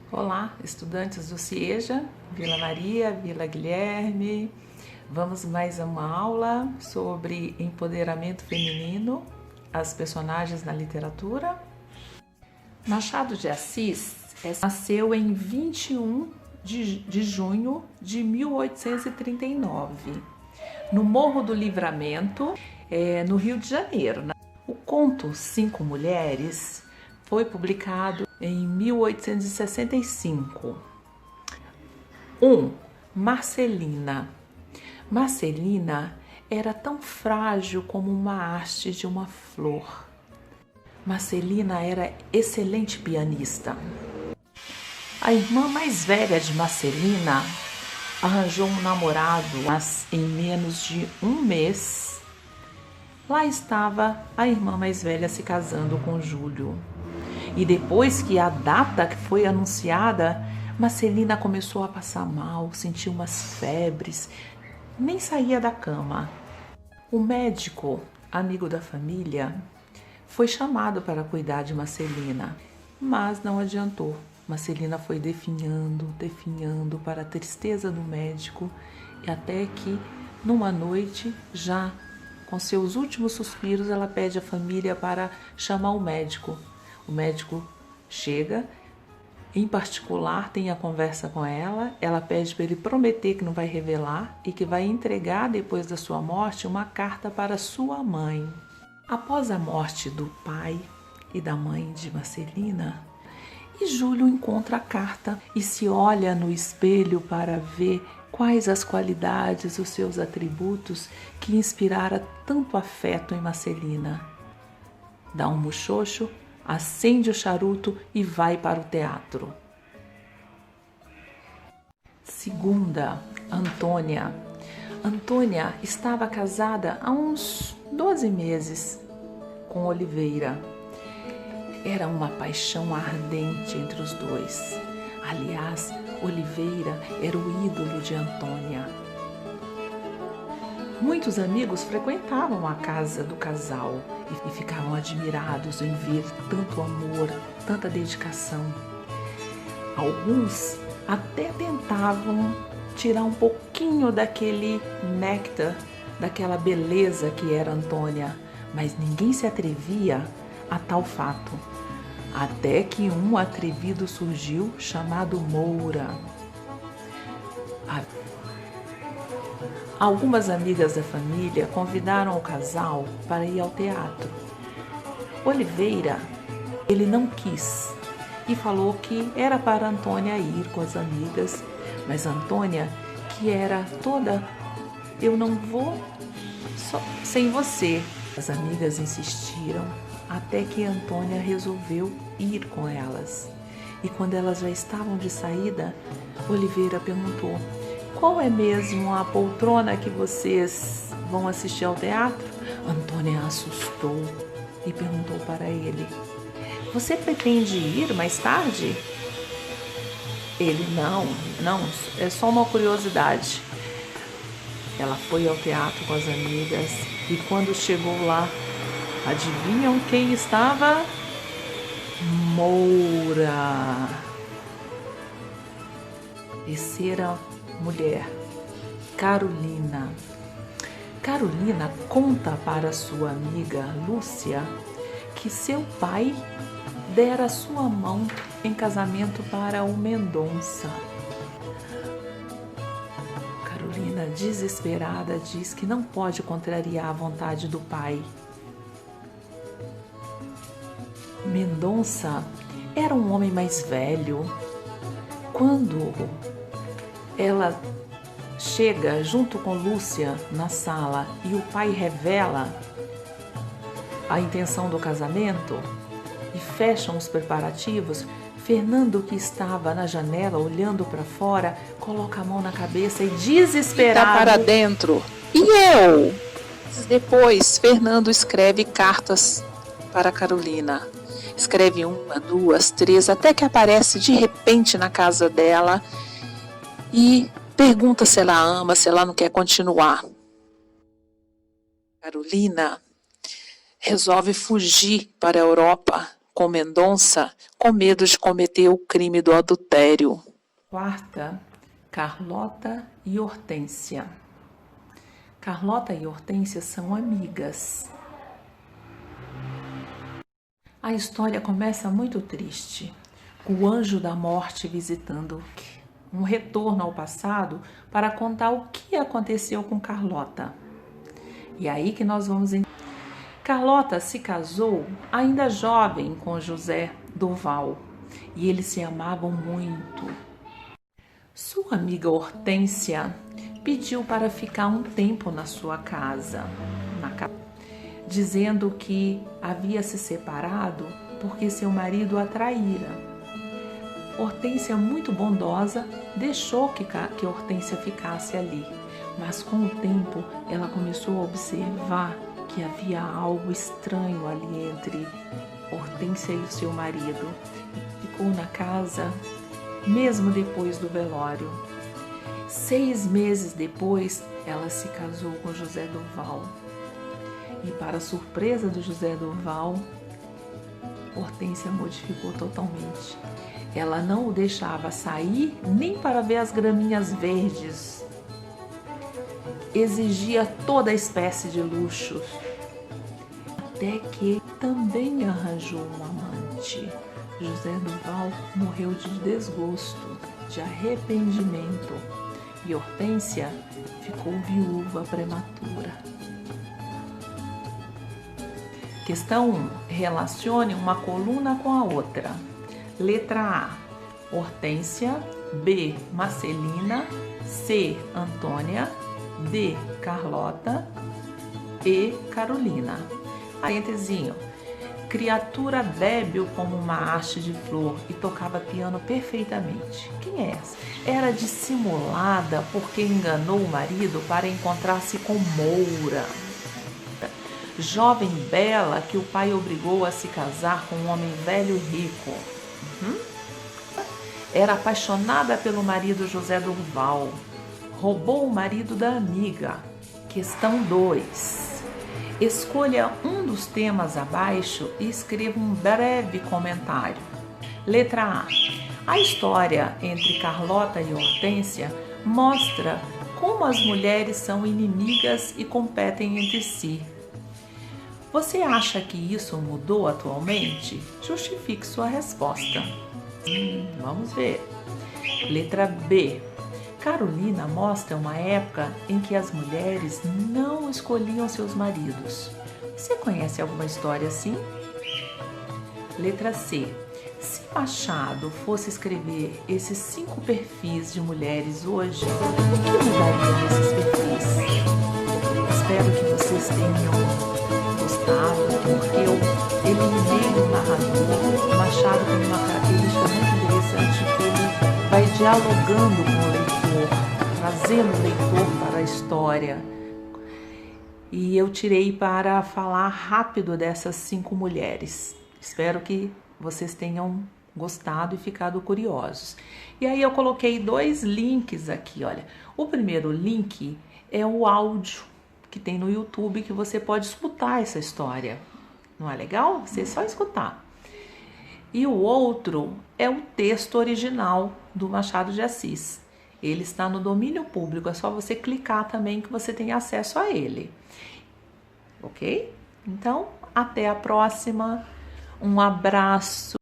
Olá, estudantes do CIEJA, Vila Maria, Vila Guilherme. Vamos mais a uma aula sobre empoderamento feminino, as personagens na literatura. Machado de Assis nasceu em 21 de junho de 1839, no Morro do Livramento, no Rio de Janeiro. O conto Cinco Mulheres foi publicado em 1865. Marcelina. Marcelina era tão frágil como uma haste de uma flor. Marcelina era excelente pianista. A irmã mais velha de Marcelina arranjou um namorado, mas em menos de um mês, lá estava a irmã mais velha se casando com Júlio. E depois que a data foi anunciada, Marcelina começou a passar mal, sentiu umas febres, nem saía da cama. O médico, amigo da família, foi chamado para cuidar de Marcelina, mas não adiantou. Marcelina foi definhando para a tristeza do médico, e até que, numa noite, já com seus últimos suspiros, ela pede à família para chamar o médico. O médico chega, em particular tem a conversa com ela, ela pede para ele prometer que não vai revelar e que vai entregar depois da sua morte uma carta para sua mãe. Após a morte do pai e da mãe de Marcelina, Júlio encontra a carta e se olha no espelho para ver quais as qualidades, os seus atributos que inspirara tanto afeto em Marcelina. Dá um muxoxo, acende o charuto e vai para o teatro. Segunda, Antônia. Antônia estava casada há uns 12 meses com Oliveira. Era uma paixão ardente entre os dois. Aliás, Oliveira era o ídolo de Antônia. Muitos amigos frequentavam a casa do casal e ficavam admirados em ver tanto amor, tanta dedicação. Alguns até tentavam tirar um pouquinho daquele néctar, daquela beleza que era Antônia, mas ninguém se atrevia a tal fato. Até que um atrevido surgiu chamado Moura. Algumas amigas da família convidaram o casal para ir ao teatro. Oliveira, ele não quis e falou que era para Antônia ir com as amigas, mas Antônia, que era toda, eu não vou sem você. As amigas insistiram até que Antônia resolveu ir com elas. E quando elas já estavam de saída, Oliveira perguntou: qual é mesmo a poltrona que vocês vão assistir ao teatro? Antônia assustou e perguntou para ele: você pretende ir mais tarde? Ele: não, é só uma curiosidade. Ela foi ao teatro com as amigas e quando chegou lá, adivinham quem estava? Moura. Terceira mulher, Carolina. Carolina conta para sua amiga Lúcia que seu pai dera sua mão em casamento para o Mendonça. Carolina, desesperada, diz que não pode contrariar a vontade do pai. Mendonça era um homem mais velho. Quando ela chega junto com Lúcia na sala e o pai revela a intenção do casamento e fecham os preparativos, Fernando, que estava na janela olhando para fora, coloca a mão na cabeça e desesperado: tá para dentro. E eu? Depois, Fernando escreve cartas para Carolina. Escreve 1, 2, 3, até que aparece de repente na casa dela e pergunta se ela ama, se ela não quer continuar. Carolina resolve fugir para a Europa com Mendonça com medo de cometer o crime do adultério. Quarta, Carlota e Hortência. Carlota e Hortência são amigas. A história começa muito triste. O anjo da morte visitando um retorno ao passado para contar o que aconteceu com Carlota. E aí que nós vamos entender. Carlota se casou ainda jovem com José Durval e eles se amavam muito. Sua amiga Hortência pediu para ficar um tempo na sua casa, dizendo que havia se separado porque seu marido a traíra. Hortência, muito bondosa, deixou que Hortência ficasse ali, mas com o tempo ela começou a observar que havia algo estranho ali entre Hortência e o seu marido. Ficou na casa mesmo depois do velório. 6 meses depois, ela se casou com José Durval. E para surpresa do José Durval, Hortência modificou totalmente. Ela não o deixava sair nem para ver as graminhas verdes. Exigia toda espécie de luxos. Até que também arranjou um amante. José Durval morreu de desgosto, de arrependimento. E Hortência ficou viúva prematura. Questão 1. Relacione uma coluna com a outra. Letra A, Hortência. B, Marcelina. C, Antônia. D, Carlota. E, Carolina. Parentezinho. Criatura débil como uma haste de flor e tocava piano perfeitamente. Quem é essa? Era dissimulada porque enganou o marido para encontrar-se com Moura. Jovem bela que o pai obrigou a se casar com um homem velho e rico. Era apaixonada pelo marido José Durval. Roubou o marido da amiga. Questão 2. Escolha um dos temas abaixo e escreva um breve comentário. Letra A. A história entre Carlota e Hortência mostra como as mulheres são inimigas e competem entre si. Você acha que isso mudou atualmente? Justifique sua resposta. Vamos ver. Letra B. Carolina mostra uma época em que as mulheres não escolhiam seus maridos. Você conhece alguma história assim? Letra C. Se Machado fosse escrever esses 5 perfis de mulheres hoje, o que mudaria nesses perfis? Espero que vocês tenham gostado, porque eu eliminei o narrador. O Machado tem uma característica muito interessante que ele vai dialogando com o leitor, trazendo o leitor para a história. E eu tirei para falar rápido dessas 5 mulheres. Espero que vocês tenham gostado e ficado curiosos. E aí eu coloquei 2 links aqui, olha. O primeiro link é o áudio que tem no YouTube, que você pode escutar essa história. Não é legal? Você só escutar. E o outro é o texto original do Machado de Assis. Ele está no domínio público, é só você clicar também que você tem acesso a ele. Ok? Então, até a próxima. Um abraço.